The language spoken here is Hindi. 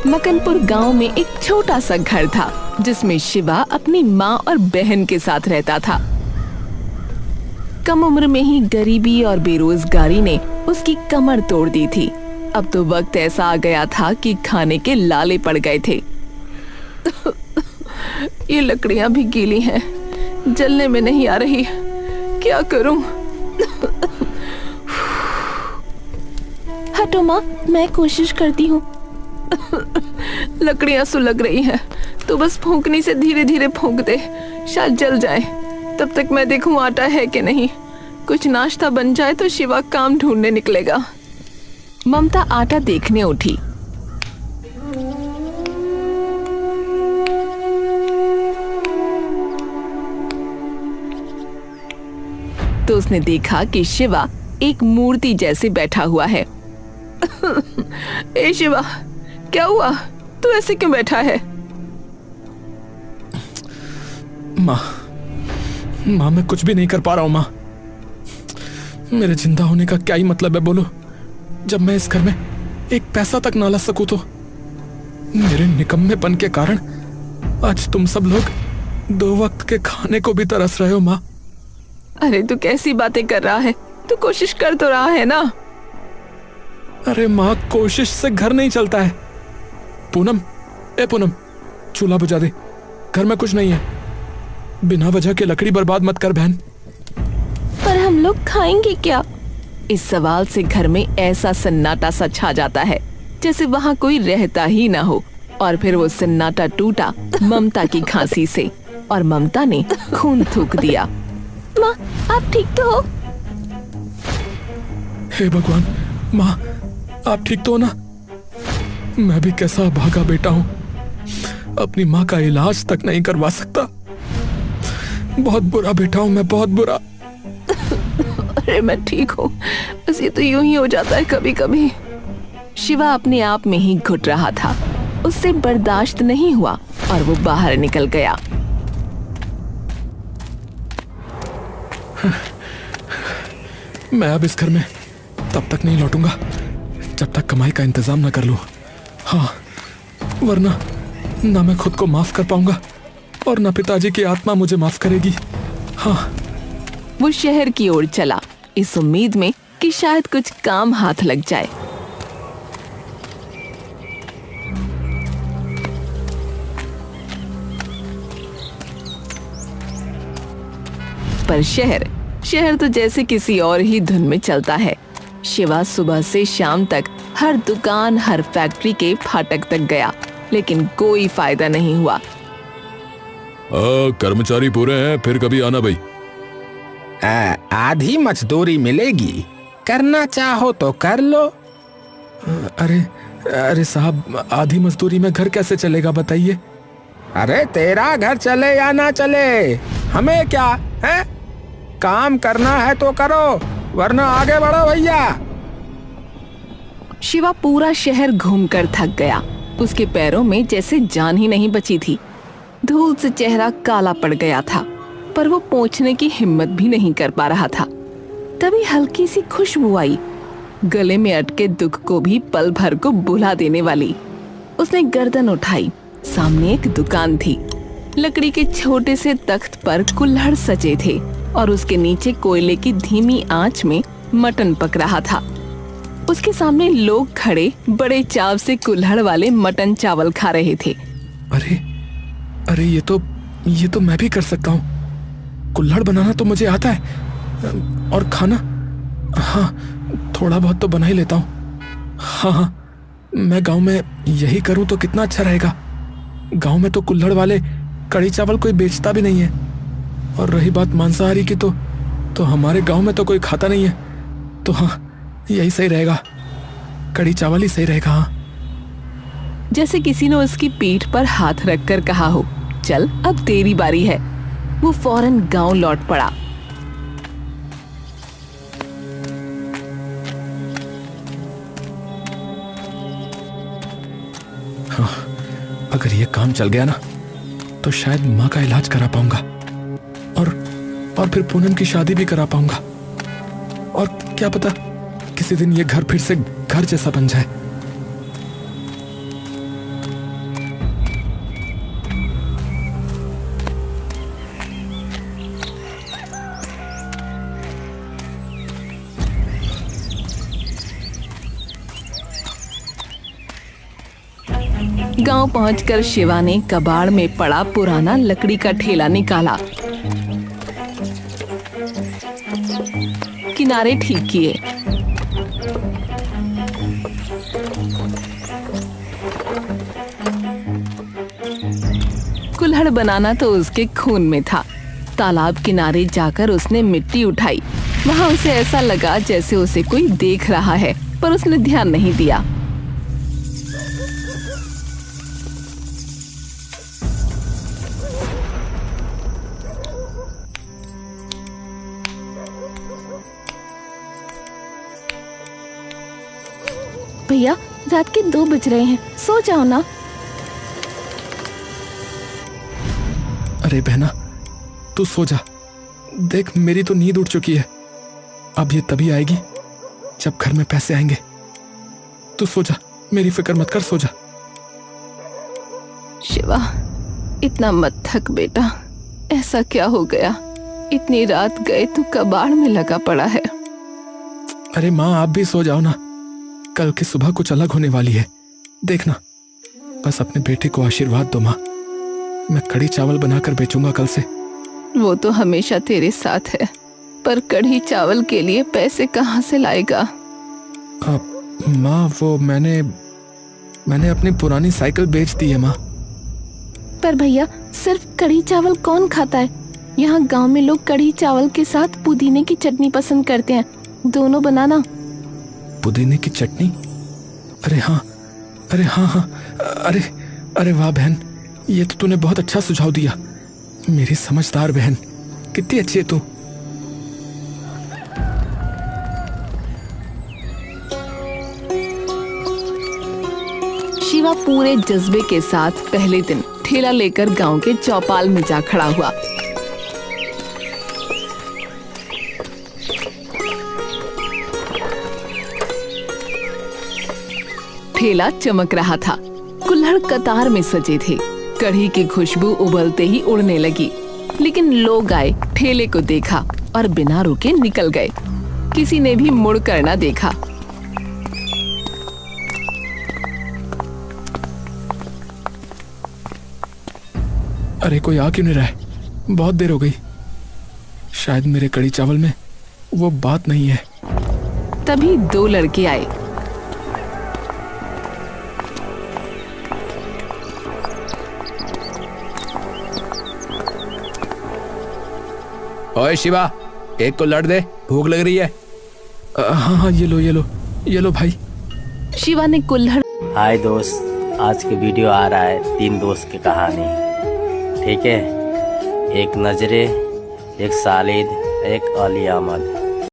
मकनपुर गांव में एक छोटा सा घर था जिसमें शिवा अपनी माँ और बहन के साथ रहता था। कम उम्र में ही गरीबी और बेरोजगारी ने उसकी कमर तोड़ दी थी। अब तो वक्त ऐसा आ गया था कि खाने के लाले पड़ गए थे। ये लकड़ियां भी गीली हैं, जलने में नहीं आ रही, क्या करूं? हटो माँ, मैं कोशिश करती हूँ। लकड़ियां सुलग रही हैं, तो बस फूंकने से धीरे धीरे फूंक दे, शायद जल जाए। तब तक मैं देखूं आटा है कि नहीं। कुछ नाश्ता बन जाए तो शिवा काम ढूंढने निकलेगा। ममता आटा देखने उठी। तो उसने देखा कि शिवा एक मूर्ति जैसे बैठा हुआ है। ए शिवा, क्या हुआ? तू ऐसे क्यों बैठा है? माँ, मैं कुछ भी नहीं कर पा रहा हूँ। माँ, मेरे जिंदा होने का क्या ही मतलब है बोलो, जब मैं इस घर में एक पैसा तक ना ला सकूं तो। मेरे निकम्मेपन के कारण आज तुम सब लोग 2 वक्त के खाने को भी तरस रहे हो। माँ, अरे तू कैसी बातें कर रहा है? तू कोशिश कर तो रहा है ना। अरे माँ, कोशिश से घर नहीं चलता है। पूनम, ए पूनम, चूल्हा बुझा दे, घर में कुछ नहीं है। बिना वजह के लकड़ी बर्बाद मत कर बहन। पर हम लोग खाएंगे क्या? इस सवाल से घर में ऐसा सन्नाटा सा छा जाता है जैसे वहाँ कोई रहता ही ना हो। और फिर वो सन्नाटा टूटा ममता की खांसी से, और ममता ने खून थूक दिया। माँ, आप ठीक तो हो? हे भगवान, माँ आप ठीक तो हो ना? मैं भी कैसा भागा बेटा हूँ, अपनी माँ का इलाज तक नहीं करवा सकता। बहुत बुरा बेटा हूँ मैं, बहुत बुरा। अरे मैं ठीक हूँ, बस ये तो यूं ही हो जाता है कभी कभी। शिवा अपने आप में ही घुट रहा था। उससे बर्दाश्त नहीं हुआ और वो बाहर निकल गया। मैं अब इस घर में तब तक नहीं लौटूंगा जब तक कमाई का इंतजाम न कर लूं। हाँ, वरना ना मैं खुद को माफ कर पाऊंगा और ना पिताजी की आत्मा मुझे माफ करेगी। हाँ। वो शहर की ओर चला, इस उम्मीद में कि शायद कुछ काम हाथ लग जाए। पर शहर तो जैसे किसी और ही धुन में चलता है। शिवा सुबह से शाम तक हर दुकान, हर फैक्ट्री के फाटक तक गया, लेकिन कोई फायदा नहीं हुआ। कर्मचारी पूरे हैं, फिर कभी आना भाई। आधी मजदूरी मिलेगी, करना चाहो तो कर लो। अरे साहब, आधी मजदूरी में घर कैसे चलेगा बताइए? अरे तेरा घर चले या ना चले, हमें क्या है? काम करना है तो करो, वरना आगे बढ़ो भैया। शिवा पूरा शहर घूमकर थक गया। उसके पैरों में जैसे जान ही नहीं बची थी। धूल से चेहरा काला पड़ गया था, पर वो पोंछने की हिम्मत भी नहीं कर पा रहा था। तभी हल्की सी खुशबू आई, गले में अटके दुख को भी पल भर को बुला देने वाली। उसने गर्दन उठाई, सामने एक दुकान थी। लकड़ी के छोटे से तख्त पर कुल्हड़ सजे थे और उसके नीचे कोयले की धीमी आंच में मटन पक रहा था। उसके सामने लोग खड़े बड़े चाव से कुल्हड़ वाले मटन चावल खा रहे थे। अरे ये तो मैं भी कर सकता हूँ। कुल्हड़ बनाना तो मुझे आता है, और खाना, हाँ थोड़ा बहुत तो बना ही लेता हूँ। हाँ, मैं गांव में यही करूँ तो कितना अच्छा रहेगा। गांव में तो कुल्हड़ वाले कड़ी चावल कोई बेचता भी नहीं है, और रही बात मांसाहारी की तो हमारे गांव में तो कोई खाता नहीं है। तो हाँ, यही सही रहेगा, कड़ी चावल ही सही रहेगा। हाँ। जैसे किसी ने उसकी पीठ पर हाथ रखकर कहा हो, चल अब तेरी बारी है। वो फौरन गांव लौट पड़ा। हाँ, अगर ये काम चल गया ना तो शायद माँ का इलाज करा पाऊंगा, और फिर पूनम की शादी भी करा पाऊंगा। और क्या पता किसी दिन ये घर फिर से घर जैसा बन जाए। गांव पहुंचकर शिवा ने कबाड़ में पड़ा पुराना लकड़ी का ठेला निकाला, किनारे ठीक किए। कुल्हड़ बनाना तो उसके खून में था। तालाब किनारे जाकर उसने मिट्टी उठाई। वहां उसे ऐसा लगा जैसे उसे कोई देख रहा है, पर उसने ध्यान नहीं दिया। भैया, रात के 2 बज रहे हैं, सो जाओ ना। अरे बहना, तू सो जा। देख, मेरी तो नींद उड़ चुकी है। अब ये तभी आएगी जब घर में पैसे आएंगे। तू सो जा, मेरी फिक्र मत कर, सो जा। शिवा, इतना मत थक बेटा। ऐसा क्या हो गया? इतनी रात गए तू कबाड़ में लगा पड़ा है। अरे माँ, आप भी सो जाओ ना। कल की सुबह कुछ अलग होने वाली है, देखना। बस अपने बेटे को आशीर्वाद दो माँ। मैं कढ़ी चावल बनाकर बेचूंगा कल से। वो तो हमेशा तेरे साथ है, पर कढ़ी चावल के लिए पैसे कहाँ से लाएगा? माँ, वो मैंने अपनी पुरानी साइकिल बेच दी है माँ। पर भैया, सिर्फ कढ़ी चावल कौन खाता है? यहाँ गांव में लोग कढ़ी चावल के साथ पुदीने की चटनी पसंद करते हैं। दोनों बनाना। पुदीने की चटनी? अरे हाँ, अरे वाह बहन, ये तो तूने बहुत अच्छा सुझाव दिया। मेरी समझदार बहन, कितनी अच्छी है तू। शिवा पूरे जज्बे के साथ पहले दिन ठेला लेकर गांव के चौपाल में जा खड़ा हुआ। ठेला चमक रहा था। कुल्हड़ कतार में सजे थे। कढ़ी की खुशबू उबलते ही उड़ने लगी। लेकिन लोग आए, ठेले को देखा और बिना रुके निकल गए। किसी ने भी मुड़ कर न देखा। अरे कोई आ क्यों नहीं रहा है? बहुत देर हो गई। शायद मेरे कढ़ी चावल में वो बात नहीं है। तभी 2 लड़के आए। ओए शिवा, एक को लड़ दे, भूख लग रही है। हाँ, ये लो भाई। शिवा ने कुल्हड़। हाय दोस्त, आज के वीडियो आ रहा है 3 दोस्त की कहानी। ठीक है, एक नजरे, एक सालिद, एक अली अहमद।